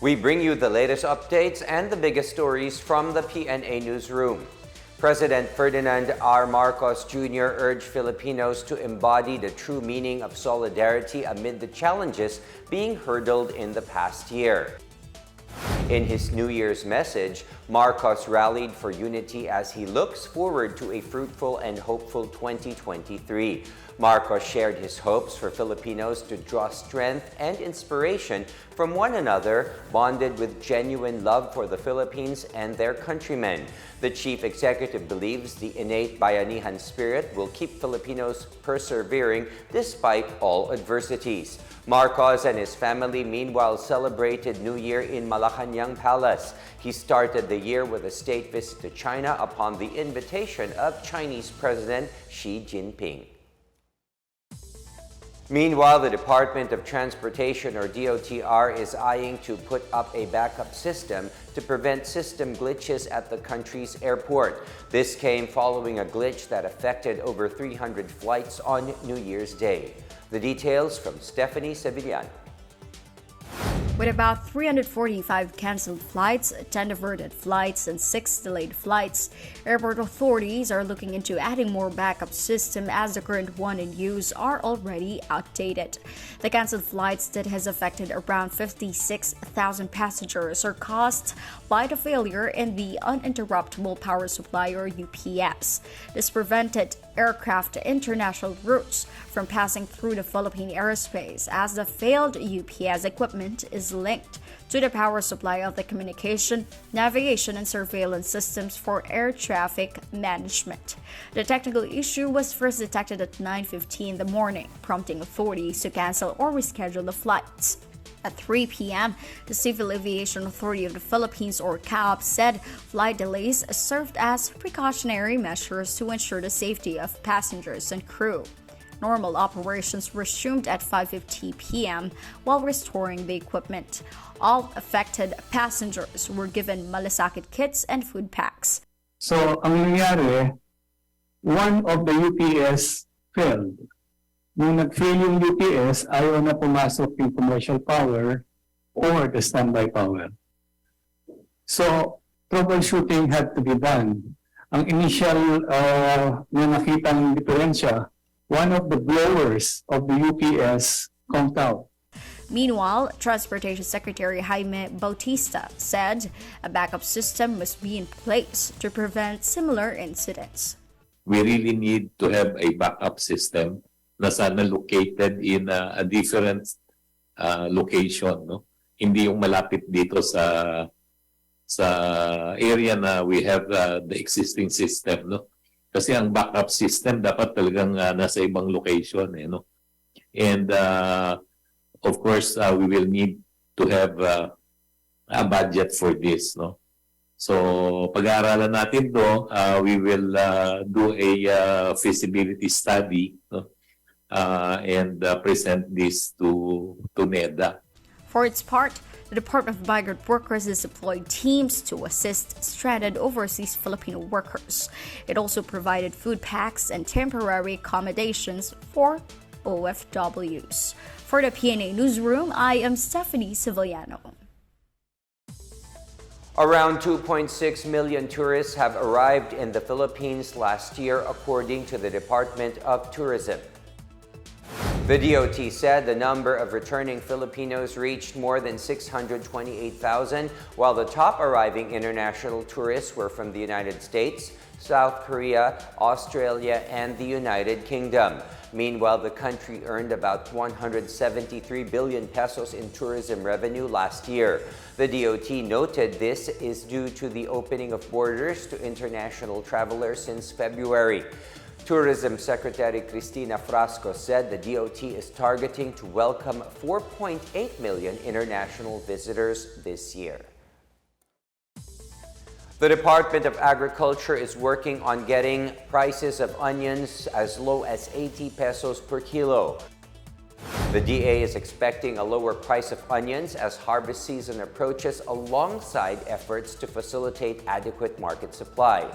We bring you the latest updates and the biggest stories from the Pna Newsroom. President Ferdinand R. Marcos Jr. urged Filipinos to embody the true meaning of solidarity amid the challenges being hurdled in the past year. In his New Year's message, Marcos rallied for unity as he looks forward to a fruitful and hopeful 2023. Marcos shared his hopes for Filipinos to draw strength and inspiration from one another, bonded with genuine love for the Philippines and their countrymen. The chief executive believes the innate Bayanihan spirit will keep Filipinos persevering despite all adversities. Marcos and his family meanwhile celebrated New Year in Malacanang Palace. He started the year with a state visit to China upon the invitation of Chinese President Xi Jinping. Meanwhile, the Department of Transportation, or DOTR, is eyeing to put up a backup system to prevent system glitches at the country's airport. This came following a glitch that affected over 300 flights on New Year's Day. The details from Stephanie Sevillano. With about 345 canceled flights, 10 diverted flights, and 6 delayed flights, airport authorities are looking into adding more backup system as the current one in use are already outdated. The canceled flights that has affected around 56,000 passengers are caused by the failure in the uninterruptible power supply, or UPS. This prevented aircraft international routes from passing through the Philippine airspace, as the failed UPS equipment is linked to the power supply of the communication, navigation, and surveillance systems for air traffic management. The technical issue was first detected at 9:15 in the morning, prompting authorities to cancel or reschedule the flights. At 3 p.m., the Civil Aviation Authority of the Philippines, or CAAP, said flight delays served as precautionary measures to ensure the safety of passengers and crew. Normal operations resumed at 5:50 p.m. while restoring the equipment. All affected passengers were given malasakit kits and food packs. So, ang nangyari, one of the UPS failed. Nung nag-fail yung UPS, ayaw na pumasok yung commercial power or the standby power. So, troubleshooting had to be done. Ang initial na nakitang diferensya, one of the blowers of the UPS conked out. Meanwhile, Transportation Secretary Jaime Bautista said a backup system must be in place to prevent similar incidents. We really need to have a backup system na sana located in a different location, no? Hindi yung malapit dito sa area na we have the existing system, no? Kasi ang backup system dapat talagang nasa ibang location, no? And of course, we will need to have a budget for this, no? So, pag-aaralan natin to, we will do a feasibility study, no? And present this to NEDA. For its part, the Department of Migrant Workers has deployed teams to assist stranded overseas Filipino workers. It also provided food packs and temporary accommodations for OFWs. For the Pna Newsroom, I am Stephanie Sevillano. Around 2.6 million tourists have arrived in the Philippines last year, according to the Department of Tourism. The DOT said the number of returning Filipinos reached more than 628,000, while the top arriving international tourists were from the United States, South Korea, Australia, and the United Kingdom. Meanwhile, the country earned about 173 billion pesos in tourism revenue last year. The DOT noted this is due to the opening of borders to international travelers since February. Tourism Secretary Cristina Frasco said the DOT is targeting to welcome 4.8 million international visitors this year. The Department of Agriculture is working on getting prices of onions as low as 80 pesos per kilo. The DA is expecting a lower price of onions as harvest season approaches, alongside efforts to facilitate adequate market supply.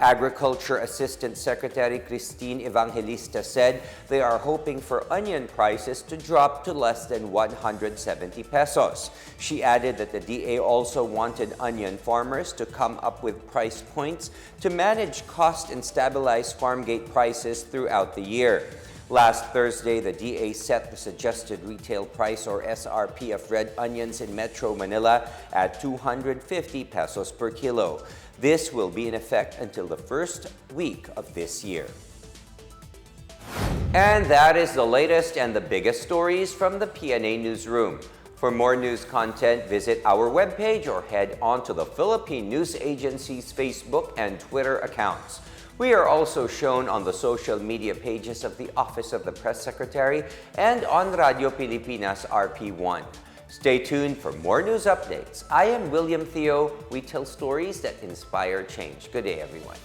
Agriculture Assistant Secretary Christine Evangelista said they are hoping for onion prices to drop to less than 170 pesos. She added that the DA also wanted onion farmers to come up with price points to manage cost and stabilize farm gate prices throughout the year. Last Thursday, the DA set the suggested retail price or SRP of red onions in Metro Manila at 250 pesos per kilo. This will be in effect until the first week of this year. And that is the latest and the biggest stories from the PNA Newsroom. For more news content, visit our webpage or head on to the Philippine News Agency's Facebook and Twitter accounts. We are also shown on the social media pages of the Office of the Press Secretary and on Radio Pilipinas RP1. Stay tuned for more news updates. I am William Theo. We tell stories that inspire change. Good day, everyone.